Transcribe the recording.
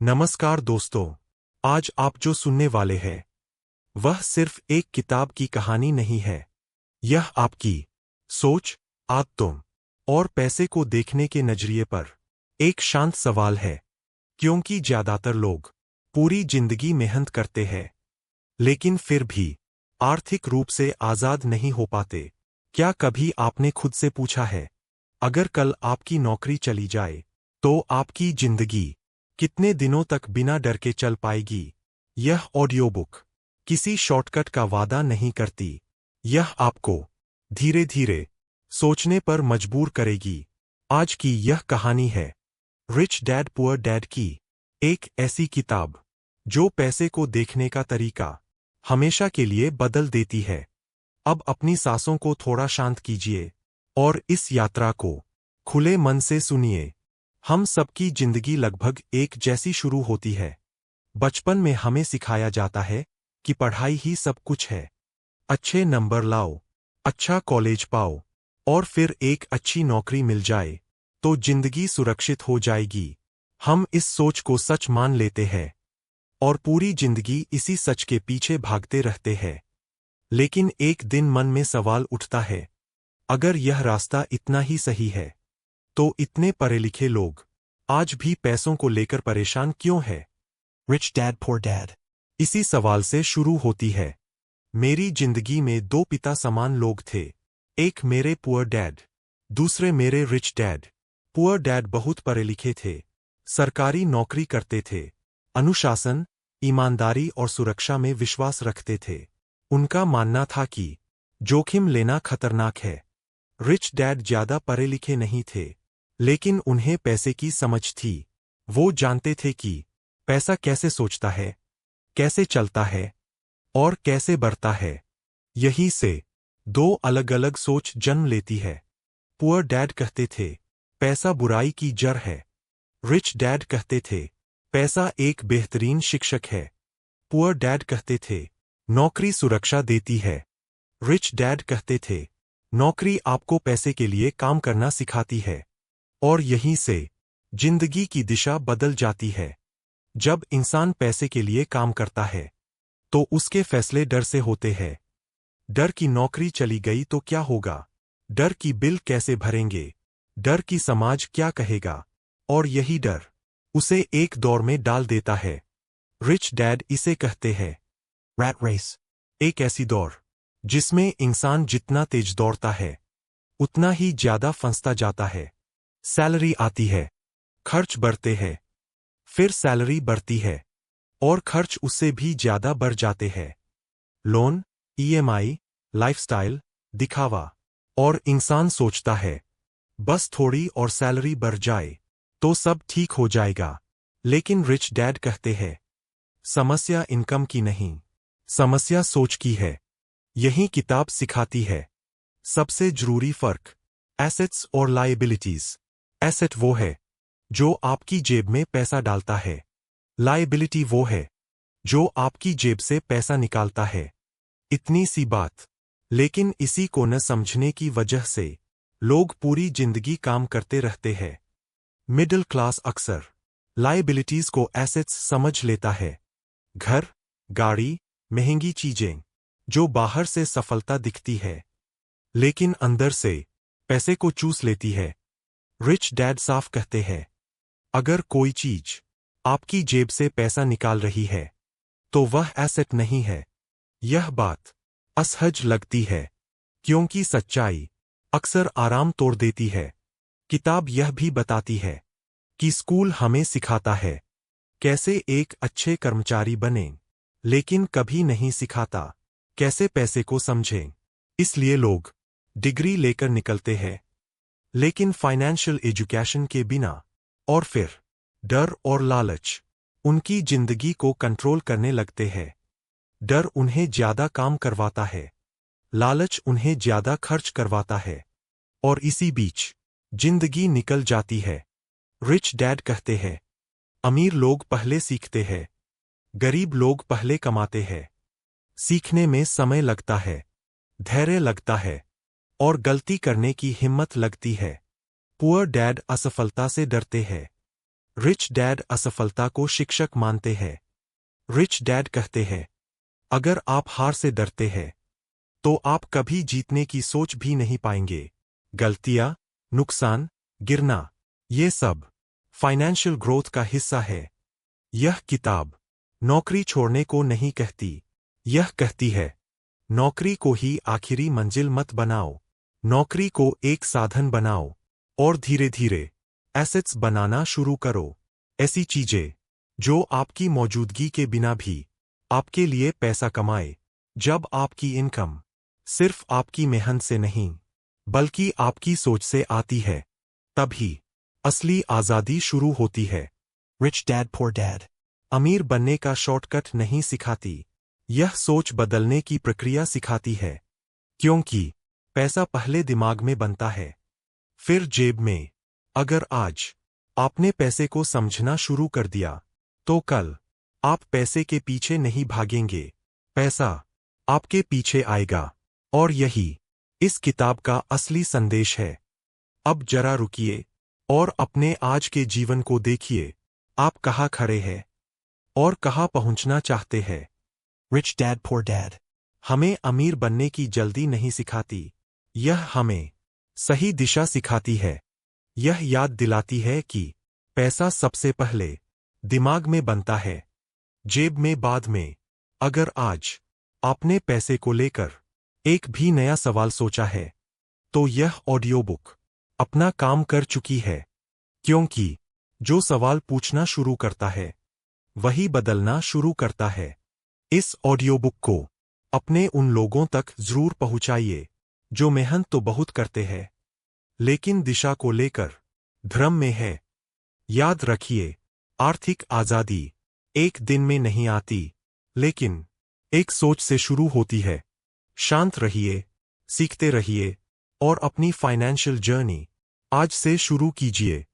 नमस्कार दोस्तों। आज आप जो सुनने वाले हैं वह सिर्फ एक किताब की कहानी नहीं है। यह आपकी सोच, आदतों और पैसे को देखने के नजरिए पर एक शांत सवाल है। क्योंकि ज्यादातर लोग पूरी जिंदगी मेहनत करते हैं लेकिन फिर भी आर्थिक रूप से आजाद नहीं हो पाते। क्या कभी आपने खुद से पूछा है, अगर कल आपकी नौकरी चली जाए तो आपकी जिंदगी कितने दिनों तक बिना डर के चल पाएगी? यह ऑडियो बुक किसी शॉर्टकट का वादा नहीं करती। यह आपको धीरे धीरे सोचने पर मजबूर करेगी। आज की यह कहानी है रिच डैड पुअर डैड की, एक ऐसी किताब जो पैसे को देखने का तरीका हमेशा के लिए बदल देती है। अब अपनी सांसों को थोड़ा शांत कीजिए और इस यात्रा को खुले मन से सुनिए। हम सबकी जिंदगी लगभग एक जैसी शुरू होती है। बचपन में हमें सिखाया जाता है कि पढ़ाई ही सब कुछ है। अच्छे नंबर लाओ, अच्छा कॉलेज पाओ और फिर एक अच्छी नौकरी मिल जाए तो जिंदगी सुरक्षित हो जाएगी। हम इस सोच को सच मान लेते हैं और पूरी जिंदगी इसी सच के पीछे भागते रहते हैं। लेकिन एक दिन मन में सवाल उठता है, अगर यह रास्ता इतना ही सही है तो इतने पढ़े लिखे लोग आज भी पैसों को लेकर परेशान क्यों है? रिच डैड पुअर डैड इसी सवाल से शुरू होती है। मेरी जिंदगी में दो पिता समान लोग थे। एक मेरे पुअर डैड, दूसरे मेरे रिच डैड। पुअर डैड बहुत पढ़े लिखे थे, सरकारी नौकरी करते थे, अनुशासन, ईमानदारी और सुरक्षा में विश्वास रखते थे। उनका मानना था कि जोखिम लेना खतरनाक है। रिच डैड ज्यादा पढ़े लिखे नहीं थे लेकिन उन्हें पैसे की समझ थी। वो जानते थे कि पैसा कैसे सोचता है, कैसे चलता है और कैसे बढ़ता है। यही से दो अलग अलग सोच जन्म लेती है। पुअर डैड कहते थे पैसा बुराई की जड़ है। रिच डैड कहते थे पैसा एक बेहतरीन शिक्षक है। पुअर डैड कहते थे नौकरी सुरक्षा देती है। रिच डैड कहते थे नौकरी आपको पैसे के लिए काम करना सिखाती है। और यहीं से जिंदगी की दिशा बदल जाती है। जब इंसान पैसे के लिए काम करता है तो उसके फैसले डर से होते हैं। डर की नौकरी चली गई तो क्या होगा, डर की बिल कैसे भरेंगे, डर की समाज क्या कहेगा। और यही डर उसे एक दौर में डाल देता है। रिच डैड इसे कहते हैं रैट रेस, एक ऐसी दौड़ जिसमें इंसान जितना तेज दौड़ता है उतना ही ज्यादा फंसता जाता है। सैलरी आती है, खर्च बढ़ते हैं, फिर सैलरी बढ़ती है और खर्च उससे भी ज्यादा बढ़ जाते हैं। लोन, ईएमआई, लाइफस्टाइल, दिखावा। और इंसान सोचता है बस थोड़ी और सैलरी बढ़ जाए तो सब ठीक हो जाएगा। लेकिन रिच डैड कहते हैं समस्या इनकम की नहीं, समस्या सोच की है। यही किताब सिखाती है सबसे जरूरी फर्क, एसेट्स और लायबिलिटीज। एसेट वो है जो आपकी जेब में पैसा डालता है, लायबिलिटी वो है जो आपकी जेब से पैसा निकालता है। इतनी सी बात, लेकिन इसी को न समझने की वजह से लोग पूरी जिंदगी काम करते रहते हैं। मिडिल क्लास अक्सर लायबिलिटीज को एसेट्स समझ लेता है। घर, गाड़ी, महंगी चीजें जो बाहर से सफलता दिखती है लेकिन अंदर से पैसे को चूस लेती है। रिच डैड साफ कहते हैं अगर कोई चीज आपकी जेब से पैसा निकाल रही है तो वह एसेट नहीं है। यह बात असहज लगती है क्योंकि सच्चाई अक्सर आराम तोड़ देती है। किताब यह भी बताती है कि स्कूल हमें सिखाता है कैसे एक अच्छे कर्मचारी बने लेकिन कभी नहीं सिखाता कैसे पैसे को समझें। इसलिए लोग डिग्री लेकर निकलते हैं लेकिन फाइनेंशियल एजुकेशन के बिना, और फिर डर और लालच उनकी जिंदगी को कंट्रोल करने लगते हैं। डर उन्हें ज्यादा काम करवाता है, लालच उन्हें ज्यादा खर्च करवाता है और इसी बीच जिंदगी निकल जाती है। रिच डैड कहते हैं अमीर लोग पहले सीखते हैं, गरीब लोग पहले कमाते हैं। सीखने में समय लगता है, धैर्य लगता है और गलती करने की हिम्मत लगती है। पुअर डैड असफलता से डरते हैं, रिच डैड असफलता को शिक्षक मानते हैं। रिच डैड कहते हैं, अगर आप हार से डरते हैं तो आप कभी जीतने की सोच भी नहीं पाएंगे। गलतियां, नुकसान, गिरना, ये सब फाइनेंशियल ग्रोथ का हिस्सा है। यह किताब नौकरी छोड़ने को नहीं कहती। यह कहती है, नौकरी को ही आखिरी मंजिल मत बनाओ। नौकरी को एक साधन बनाओ और धीरे धीरे एसेट्स बनाना शुरू करो। ऐसी चीजें जो आपकी मौजूदगी के बिना भी आपके लिए पैसा कमाए। जब आपकी इनकम सिर्फ आपकी मेहनत से नहीं बल्कि आपकी सोच से आती है, तभी असली आजादी शुरू होती है। रिच डैड पुअर डैड अमीर बनने का शॉर्टकट नहीं सिखाती, यह सोच बदलने की प्रक्रिया सिखाती है। क्योंकि पैसा पहले दिमाग में बनता है, फिर जेब में। अगर आज आपने पैसे को समझना शुरू कर दिया, तो कल आप पैसे के पीछे नहीं भागेंगे, पैसा आपके पीछे आएगा। और यही इस किताब का असली संदेश है। अब जरा रुकिए और अपने आज के जीवन को देखिए। आप कहाँ खड़े हैं और कहाँ पहुंचना चाहते हैं। रिच डैड पुअर डैड हमें अमीर बनने की जल्दी नहीं सिखाती, यह हमें सही दिशा सिखाती है। यह याद दिलाती है कि पैसा सबसे पहले दिमाग में बनता है, जेब में बाद में। अगर आज आपने पैसे को लेकर एक भी नया सवाल सोचा है, तो यह ऑडियो बुक अपना काम कर चुकी है। क्योंकि जो सवाल पूछना शुरू करता है, वही बदलना शुरू करता है। इस ऑडियो बुक को अपने उन लोगों तक जरूर पहुंचाइए जो मेहनत तो बहुत करते हैं, लेकिन दिशा को लेकर भ्रम में है। याद रखिए, आर्थिक आजादी एक दिन में नहीं आती, लेकिन एक सोच से शुरू होती है। शांत रहिए, सीखते रहिए और अपनी फाइनेंशियल जर्नी आज से शुरू कीजिए।